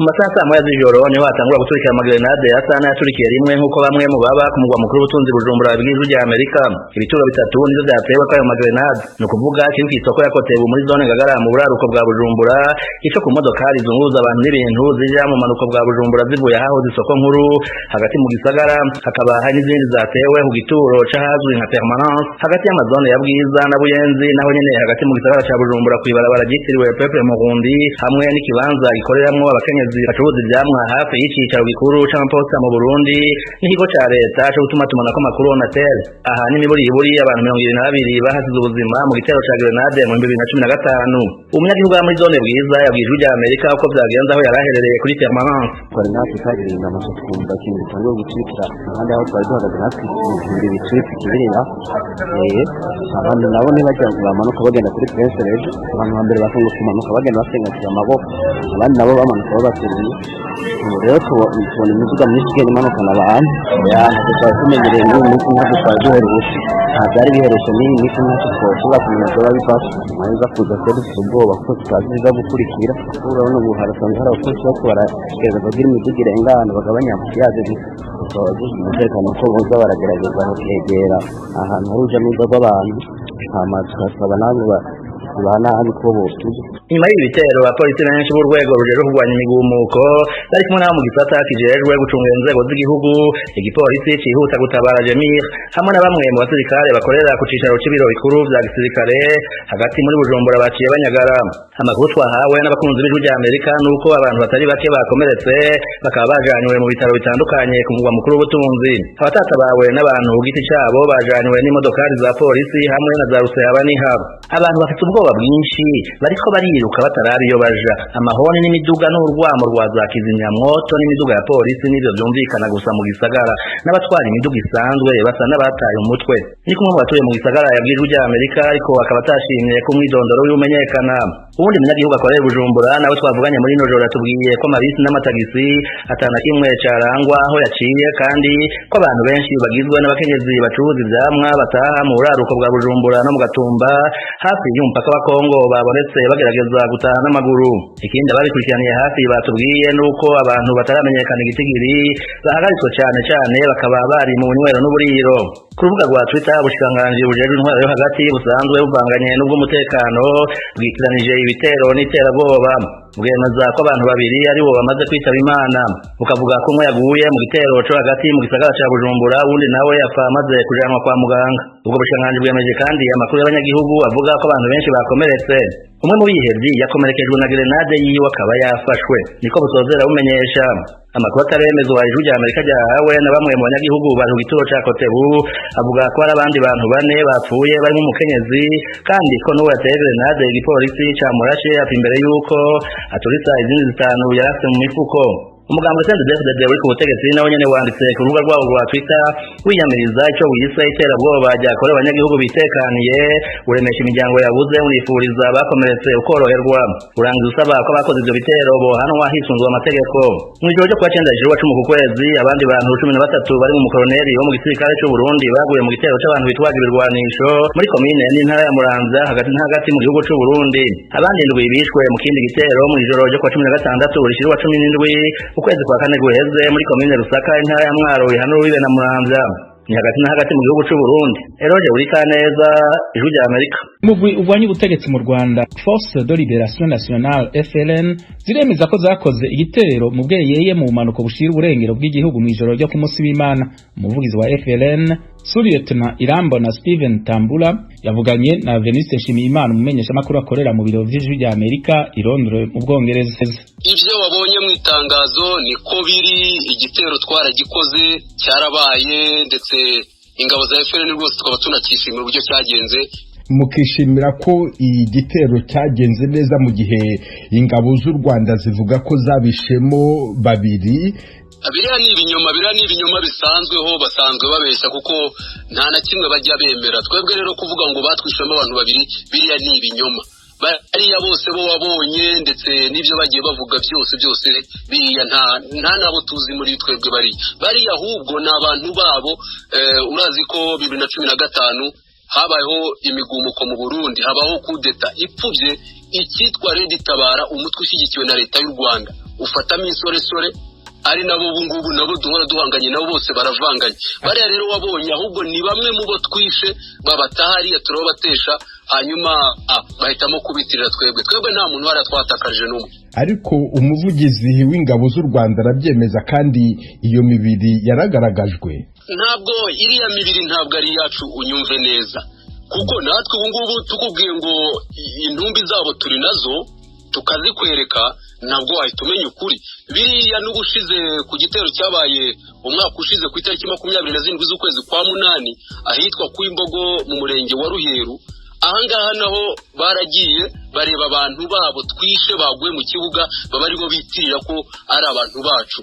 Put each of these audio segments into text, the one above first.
mu masaha saa moya z'ijoro niho hatangura guturikira amagrenade asa n'ayaturikiye rimwe nk'uko bamwe mu baba ku mugwa mukuru w'ubutunzi Bujumbura bw'ijwi rya Amerika. Ibituro bitatu nivyo vyatewe kuri ayo magrenade, ni ukuvuga kiri kw'isoko ya Kotebu muri zone Ngagara mu buraruko bwa Bujumbura, ico ku modokari zunguruza abantu n'ibintu zija mu manuko bwa Bujumbura zivuye ahahoze isoko nkuru hagati mu gisagara. Hakaba hari n'izindi zatewe ku gituro c'ahazwi nka Permanence hagati y'amazone ya Bwiza na Buyenzi, naho nyene hagati mu gisagara ca Bujumbura kw'ibarabara ryitiriwe Peuple Murundi, hamwe n'ikibanza gikoreramwo abakenyezi bacuruza ivyamwa hafi y'icicaro gikuru c'amaposta mu Burundi n'ikigo ca leta co gutumatumanako amakuru Onatel. Aha n'imiburiburi abantu 22 bahasize ubuzima mu gitero ca grenade mu 2015. Umunyagihugu muri zone Bwiza yabwiye ijwi rya Amerika uko vyagenze aho yaraherereye kuri Permanence. Coordinate kagirinda amaso twumva kintu cyangwa gucikira kandi aho twari duhagaze natwe ibindi bicike kibirira abantu nabo ni bajya bamanuka bagenda kuri Prince Rege, abantu bambere bafunga kumanuka bagenda basengatira amaboko, abandi nabo bamanuka babateruye. Rero tubona imiziga myinshi igenda imanukana abantu ntabwo twari tumenyereye n'umunsi ntabwo twari duherutse, byari biherutse n'iyi minsi ntacyo twashobora kumenya byaba bifashe neza kuza ko dufite ubwoba kuko tutazi ibiza gukurikira. Urabona ubu harasanzwe hari abakozi bariko baragerageza kugira imizigo irengana bagabanya ambuteyaje, umutekano ko boza baragerageza kwegera ahantu hari uruja n'uruza rw'abantu, hama tugasaba nabo banabi ko botuze. Nyuma y'ibitero abapolisi benshi b'urwego rujejwe kurwanya imigumuko bari kumwe nabo mu gisata kijejwe gucunga inzego z'igihugu, igipolisi cihuta gutabara Jemir hamwe na bamwe mu basirikare bakorera ku cicaro c'ibiro bikuru vya gisirikare hagati muri Bujumbura baciye banyagara. Amakuru twahawe n'abakunzi b'ijwi rya Amerika nuko abantu batari bake bakomeretse bakaba bajanywe mu bitaro bitandukanye ku mugwa mukuru w'ubutunzi. Abatatabawe n'abantu ku giti cabo bajanywe n'imodokari za polisi hamwe na za Rusehaba n'Ihaba. Abantu bafite ubwoba bwinshi bariko bariruka batarabi iyo baja. Amahoni n'imiduga n'urwamo rwa za kizimyamwoto n'imiduga ya polisi n'ivyo vyumvikana gusa mu gisagara, n'abatwara imiduga isanzwe basa n'abataye umutwe. Ni kumwe mu batuye mu gisagara yabwiye ijwi rya Amerika ariko akaba atashimye ko umwidondoro w'umenyekana. Ubundi munyagihugu akorera Bujumbura nawe twavuganye muri ino joro atubwiye ko amabisi n'amatagisi atana kimwe carangwa aho yaciye, kandi ko abantu benshi bagizwe n'abakenyezi bacuruza ivyamwa bataha mu buraruko bwa Bujumbura no mu Gatumba hafi y'umupaka wa Kongo babonetse bagerageza gutaha n'amaguru. Ikindi ababikurikiraniye hafi batubwiye nuko abantu bataramenyekana igitigiri bahagaritswe cane bakaba bari mu nywero n'uburiro. Ku rubuga rwa Twitter ubushikiranganji bujejwe intwaro yo hagati busanzwe buvanganye n'ubw'umutekano bwitiranije ibitero n'iterabwoba bwemeza ko abantu babiri ari bo bamaze kwitaba Imana, bukavuga ko umwe yaguye mu gitero co hagati mu gisagara ca Bujumbura, uwundi nawe yapfa amaze kujanwa kwa muganga. Ubwo bushikiranganji bwemeje kandi amakuru y'abanyagihugu avuga ko abantu benshi bakomeretse. Umwe mu bihevyi yakomerekejwe na grenade yiwe akaba yafashwe, niko busozera bumenyesha. Amakuru ataremezwa ijwi rya Amerika ryahawe na bamwe mu banyagihugu bari ku gituro ca Kotebu avuga ko hari abandi bantu 4 bapfuye barimo umukenyezi, kandi ko n'uwo yateye grenade igipolisi camurashe afi imbere yuko aturisa izindi 5 yarafise mu mifuko. Umugambo CNDD-FDD uri ku butegetsi nawe nyene wanditse ku rubuga rwabo rwa Twitter wiyamiriza ico wise iterabwoba ryakorewe abanyagihugu bitekaniye, uremesha imiryango yabuze unifuriza bakomeretse ukoroherwa, urangiza usaba ko abakoze ivyo bitero bohanwa hisunzwe amategeko. Mw'ijoro ryo kuwa 9 Juru wa 10 ku kwezi abandi bantu 13 bari mu mukoloneli wo mu gisirikare c'u Burundi baguye mu gitero c'abantu bitwaje ibirwanisho muri komine n'intara ya Muramvya hagati mu gihugu c'u Burundi. Abandi 7 bishwe mu kindi gitero mw'ijoro ryo kuwa 16 rishira wa 17 ukwezi kwa 4 guheze muri komine Rusaka intara ya Mwaro ihanura wibe na Muramvya ni hagati mu gihugu c'u Burundi. Eroje Urikaneza, ijwi rya Amerika. Mugwi uvanye ubutegetsi mu Rwanda Force de Libération Nationale FLN ziremeza ko zakoze igitero mu bweyeye mu manuko bushira uburengero bw'igihugu mu ijoro ryo ku munsi w'Imana. Umuvugizi wa FLN Lieutenant Irambona Steven Tambula yavuganye na Veniste Nshimiyimana umumenyesha makuru akorera mu biro vy'ijwi rya Amerika i Londres mu Bwongereza. Ivyo wabonye mu itangazo niko biri, igitero twaragikoze cyarabaye, ndetse ingabo za FLN rwose tukaba tunakishimira uburyo cyagenze. Mukishimira ko igitero cyagenze neza mu gihe ingabo z'u Rwanda zivuga ko zabishemo 2. Biriya ni ibinyoma bisanzweho, basanzwe babeshya kuko nta na kimwe bajya bemera. Twebwe rero kuvuga ngo batwishemo abantu 2 biriya ni ibinyoma. Bariya bose bo wabonye ndetse n'ibyo bagiye bavuga byose biriya nta nabo tuzi muri twebwe bariya ahubwo ni abantu babo. Urazi ko 2015 habayeho imigumuko mu Burundi, habaho kudeta ipfuvye ikitwa Red Tabara, umutwe ushyigikiwe na leta y'u Rwanda. ufatamo insoresore ari nabo ubungubu nabo duhora duhanganye nabo bose baravanganye bariya rero wabonye ahubwo ni bamwe mu bo twishe babatahariye turabatesha hanyuma bahitamo kubitirira twebwe nta muntu waratwatakaje n'umwe ariko umuvugizi w'ingabo z'u Rwanda arabyemeza kandi iyo mibiri yaragaragajwe ntabwo iriya mibiri ntabwo ari yacu unyumve neza kuko natwe ubungubu tukubwiye ngo intumbi zabo turi nazo tukazikwereka ntabwo wahita umenya ukuri biriya n'ubushize ku gitero cyabaye umwaka ushize ku itariki 27 z'ukwezi kwa munani ahitwa ku Imbogo mu murenge wa Ruheru ahangaha naho baragiye bareba abantu babo twishe baguye mu kibuga baba aribo bitirira ko ari abantu bacu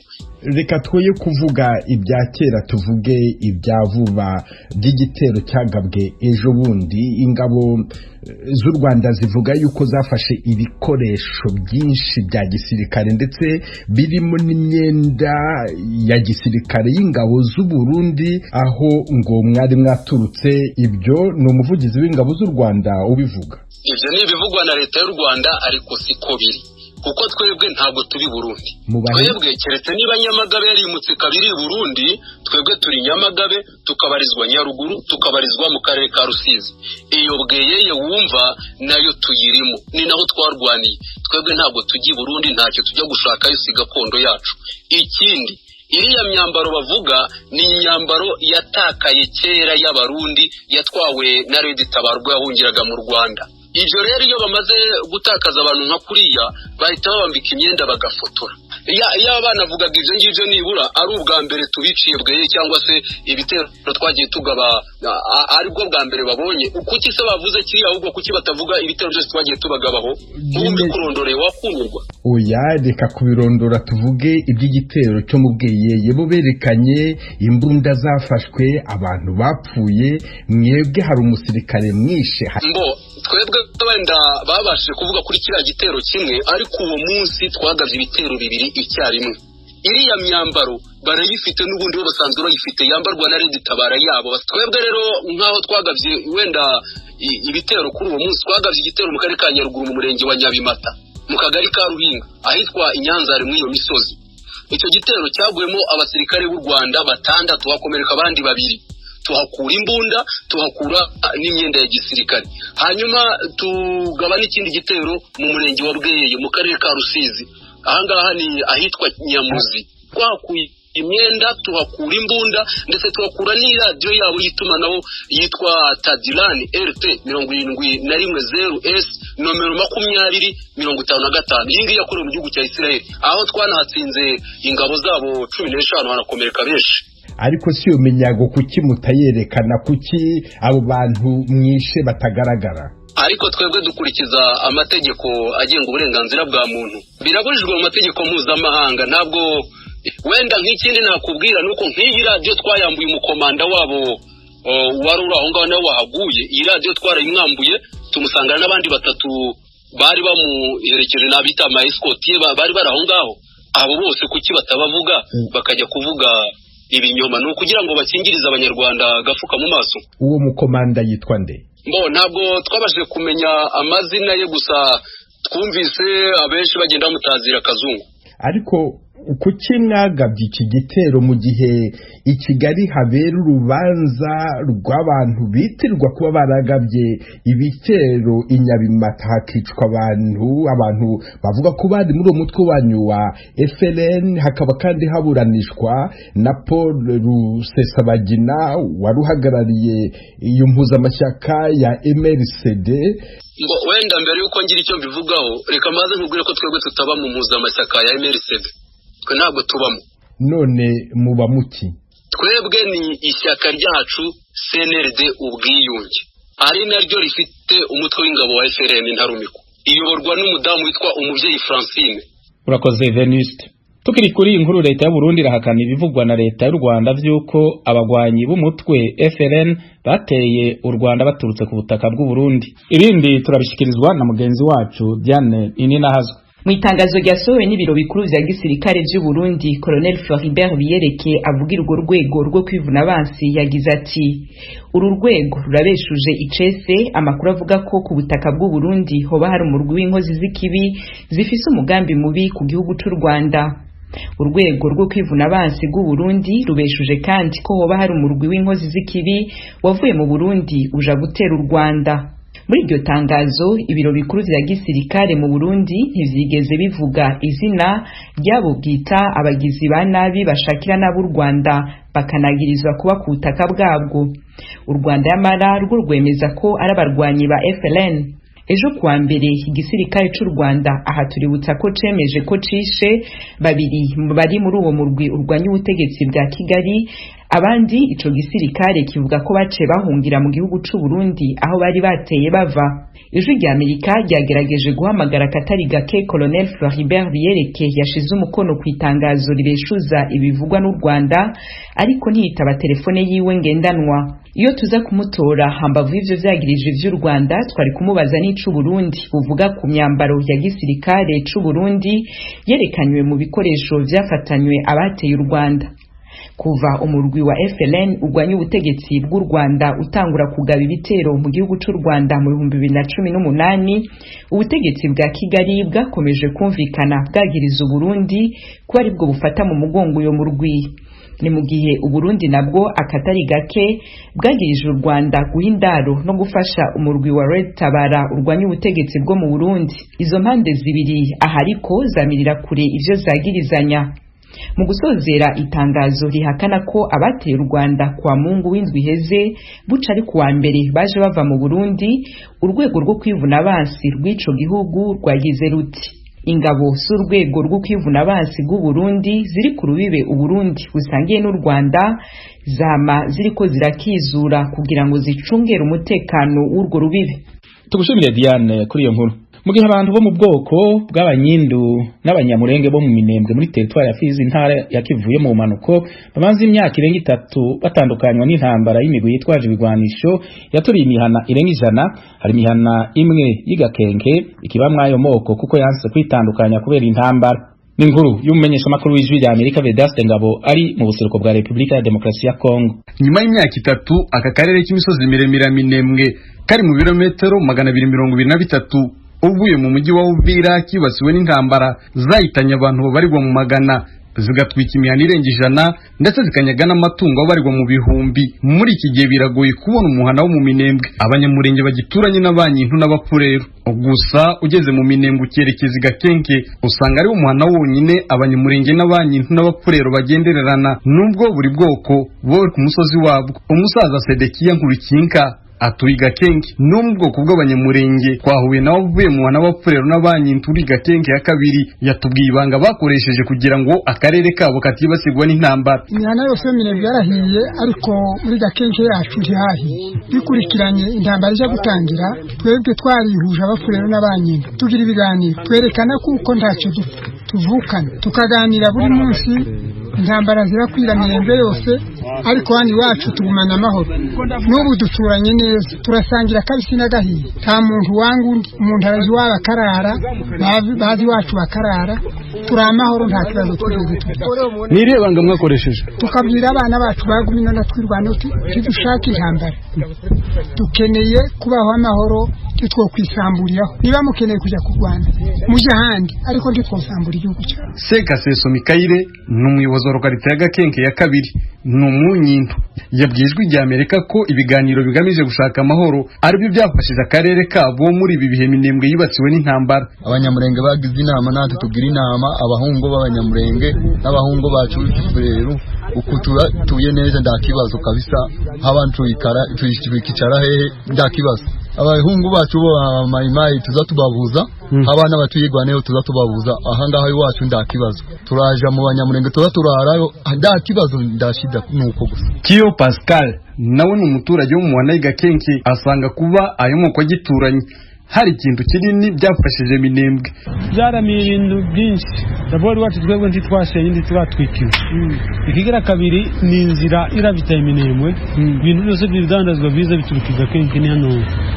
reka twoye kuvuga ibya kera tuvuge ibya vuba by'igitero cyagabwe ejo bundi ingabo z'u Rwanda zivuga yuko zafashe ibikoresho byinshi bya gisirikare ndetse birimo n'imyenda ya gisirikare y'ingabo z'u Burundi aho ngo mwari mwaturutse ibyo ni umuvugizi w'ingabo z'u Rwanda ubivuga ibyo ni ibivugwa na leta y'u Rwanda ariko siko biri kuko twebwe ntabwo turi Burundi twebwe keretse niba Nyamagabe yarimutse kabiri Burundi twebwe turi Nyamagabe tukabarizwa Nyaruguru tukabarizwa mu karere ka Rusizi iyo bweyeye wumva nayo tuyirimo ni naho twarwaniye twebwe ntabwo tugi Burundi ntacyo tujya gushaka yo gakondo yacu ikindi iriya myambaro bavuga ni imyambaro yatakaye kera y'abarundi yatwawe na Red Tabarwa yahungiraga mu Rwanda ibyo rero iyo bamaze gutakaza abantu nka kuriya bahita babambika imyenda bagafotora iyo abana vugaga ibyo ngibyo nibura ari ubwa mbere tubiciye bweye cyangwa se ibitero twagiye tugaba aribwo bwa mbere babonye kuki se bavuze kiri ahubwo kuki batavuga ibitero byose twagiye tubagabaho kumbi kurondoreye wakumirwa oya reka kubirondora tuvuge iby'igitero cyo mu bweyeye bo berekanye imbunda zafashwe abantu bapfuye mwebwe hari umusirikare mwishe twebwe wenda babashije kuvuga kuri kiriya gitero kimwe ariko uwo munsi twagavye ibitero bibiri icyarimwe iriya myambaro barayifite n'ubundi bo basanzwe bayifite yambarwa na Red Tabara yabo twebwe rero nkaho twagavye wenda ibitero kuri uwo munsi twagavye igitero mu karere ka Nyaruguru mu murenge wa Nyabimata mu kagari ka Ruhinga ahitwa Inyanzare muri iyo misozi icyo gitero cyaguyemo abasirikare b'u Rwanda 6 hakomereka abandi 2 tuhakura imbunda tuhakura n'imyenda ya gisirikare hanyuma tugaba n'ikindi gitero mu murenge wa Bweyeye mu karere ka Rusizi ahangaha ni ahitwa Nyamuzi twakuye imyenda tuhakura imbunda ndetse tuhakura n'iradio yabo yitumanaho yitwa Tadilani RT 7110S nomero 2055 iyi ngiyi yakorewe mu gihugu cya Israel aho twanahatsinze ingabo zabo 15 hanakomereka benshi ariko si yo menyago kuki mutayerekana kuki abo bantu mwishe batagaragara ariko twebwe dukurikiza amategeko agenga uburenganzira bwa muntu birabujijwe mu mategeko mpuzamahanga ntabwo wenda nk'ikindi nakubwira nuko nk'iyi radio twayambuye umukomanda wabo wari uri aho ngaho nawe wahaguye iyi radio twarayimwambuye tumusangana n'abandi 3 bari bamuherekeje n'abita ama escort bari baraho ngaho abo bose kuki batabavuga bakajya kuvuga ibinyoma no kugira ngo bakingirize abanyarwanda gafuka mu maso uwo mukomanda yitwa nde ntabwo twabashije kumenya amazina ye gusa twumvise abenshi bagenda mutazira Kazungu ariko kuki mwagabye iki gitero mu gihe i Kigali habera urubanza rw'abantu bitirwa kuba baragabye ibitero inyabimata hakicwa abantu bavuga ko bari muri uwo mutwe wanyu wa FLN hakaba kandi haburanishwa na Paul Rusesabagina waruhagarariye iyo mpuzamashyaka ya MRCD wenda mbere yuko ngira icyo mbivugaho reka maze nkubwire ko twebwe tutaba mu mpuzamashyaka ya MRCD twe ntabwo tubamo none muba muki twebwe ni ishyaka ryacu CNRD ubwiyunge ari naryo rifite umutwe w'ingabo wa FRN Ntarumiko iyoborwa n'umudamu witwa umuvyeyi Francine urakoze Venuste tukiri kuri inkuru leta y'u Burundi irahakana ibivugwa na leta y'u Rwanda vyuko abagwanyi b'umutwe FRN bateye u Rwanda baturutse ku butaka bw'u Burundi ibindi turabishikirizwa na mugenzi wacu Diane Ininahazwe Mu itangazo ryasohowe n'ibiro bikuru vya gisirikare vy'u Burundi, Colonel Floribert Biyereke avugira urwo rwego rwo kwivuna abansi yagize ati: uru rwego rurabeshuje icese amakuru avuga ko ku butaka bw'u Burundi hoba hari umurwi w'inkozi z'ikibi zifise umugambi mubi ku gihugu c'u Rwanda. Urwego rwo kwivuna abansi bw'u Burundi rubeshuje kandi ko hoba hari umurwi w'inkozi z'ikibi wavuye mu Burundi uja gutera u Rwanda. Muri iryo tangazo ibiro bikuru vya gisirikare mu Burundi ntivyigeze bivuga izina ryabo bwita abagizi ba nabi bashakira n'ab'u Rwanda bakanagirizwa kuba ku butaka bwabwo. U Rwanda yamara rwo rwemeza ko ari abarwanyi ba FLN. Ejo kuwa mbere igisirikare c'u Rwanda aha tuributsa ko cemeje ko cishe babiri bari muri uwo murwi urwanya ubutegetsi bwa Kigali, abandi ico gisirikare kivuga ko bace bahungira mu gihugu c'u Burundi aho bari bateye bava. Ijwi rya Amerika ryagerageje guhamagara katari gake Colonel Floribert Biyereke yashize umukono ku itangazo ribeshuza ibivugwa n'u Rwanda, ariko ntiyitaba telefone yiwe ngendanwa. Iyo tuza kumutora hambavu ivyo vyagirije vy'u Rwanda twari kumubaza n'icu Burundi buvuga ku myambaro ya gisirikare c'u Burundi yerekanywe mu bikoresho vyafatanywe abateye u Rwanda. Kuva umurwi wa FLN ugwanya ubutegetsi bw'u Rwanda utangura kugaba ibitero mu gihugu c'u Rwanda mu 2018, ubutegetsi bwa Kigali bwakomeje kumvikana bwagiriza u Burundi ko ari bwo bufata mu mugongo uyo murwi. Ni mu gihe u Burundi nabwo akatari gake bwagirije u Rwanda guhindaro no gufasha umurwi wa Red Tabara urwanya ubutegetsi bwo mu Burundi. Izo mpande zibiri ahariko zamirira kure ivyo zagirizanya. Mu gusozera itangazo rihakana ko abateye u Rwanda kwa Mungu w'indwi heze buca ari kuwa mbere baje bava mu Burundi, urwego rwo kwivuna abansi rw'ico gihugu rwagize ruti: ingabo z'urwego rwo kwivuna abansi bw'u Burundi ziri ku rubibe u Burundi busangiye n'u Rwanda zama ziriko zirakizura kugira ngo zicungere umutekano w'urwo rubibe. Tugushimire Diane kuri iyo nkuru. Mu gihe abantu bo mu bwoko bw'abanyindu n'abanyamurenge bo mu Minembwe muri territoire ya Fizi intara ya Kivu mu manuko bamaze imyaka irenga 3 batandukanywa n'intambara y'imigwi yitwaje ibigwanisho yaturiye imihana irenga 100, hari imihana imwe y'Igakenke ikibamwa ayo moko kuko yanse kwitandukanya kubera intambara. N'inkuru y'umumenyesha makuru w'ijwi rya Amerika Vedaste Ngabo ari mu buseruko bwa Republika ya Demokarasi ya Kongo. Nyuma y'imyaka 3 aka karere k'imisozi miremire Minembwe kari mu birometero 223 uvuye mu mujyi wa Uvira kibasiwe n'intambara zahitanye abantu barirwa mu magana, zigatwika imihana irenga 100 ndetse zikanyaga n'amatungo barirwa mu bihumbi. Muri iki gihe biragoye kubona umuhana wo mu Minembwe abanyamurenge bagituranye n'abanyintu n'abapfurero. Gusa ugeze mu Minembwe ukerekeza Igakenke usanga ari umuhana wonyine abanyamurenge n'abanyintu n'abapfurero bagendererana, nubwo buri bwoko bo ku musozi wabwo. Umusaza Sedekiya Nkurikinka atuye Igakenke n'ubwoko bw'abanyamurenge twahuye nawe uvuye mu wana bapfurero n'abanyintu Igakenke ya kabiri, yatubwiye ibanga bakoresheje kugira ngo akarere kabo katibasirwa n'intambara. Imihana yose Minembwe yarahiye, ariko muri Gakenke yacu ntihahiye. Bikurikiranye intambara ije gutangira, twebwe twarihuje abapfurero n'abanyintu tugira ibiganiro twerekana kuko ntacyo tuvukana, tukaganira buri munsi. Intambara zirakwira Minembwe yose, ariko hano iwacu tugumana amahoro. N'ubu duturanye neza, turasangira kabisi n'agahiye. Nta muntu wanga undi, umuntu arazi waba akarara, bazi wacu bakarara. Turi amahoro, nta kibazo twigeze tugira. Niriye banga mwakoresheje? Tukabwira abana bacu bagumina na twirwana uti dushaka intambara. Dukeneye kubaho amahoro, twokwisamburiraho. Niba mukeneye kuja kurwana muje ahandi, ariko ntitwosambura igihugu cyacu. Sekaseso Mikaire n'umuyobozi wa lokalite ya Gakenke ya kabiri n'umunyintu yabwijwe rya Amerika ko ibiganiro bigamije gushaka amahoro aribyo byafashije akarere kabo muri ibi bihe Minembwe yibasiwe n'intambara. Abanyamurenge bagize inama natwe tugira inama, abahungu b'abanyamurenge n'abahungu bacu b'ifurero uko tuye neza ndakibazo kabisa, abantu twicara hehe ndakibazo. Abahungu bacu bo mayimayi tuzatubabuza, abana batuyigwaneho tuzatubabuza, ahangaha iwacu ndakibazo. Turaja mu banyamurenge tuzaturarayo ndakibazo ndashida nuko gusa. Kiyo Pascal nawe n'umuturage wo mu wana Igakenke asanga kuba ayo moko agituranye hari ikintu kinini byafashije Minembwe. Byaramiye ibintu byinshi. Dabori wacu twebwe ntitwashenye ndi turatwikiwe. Ikigira kabiri ni inzira irabitaye Minembwe. Ibintu byose by'ibidandazwa biza bituruka Igakenke ni hano.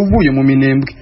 uvuye mu minembwe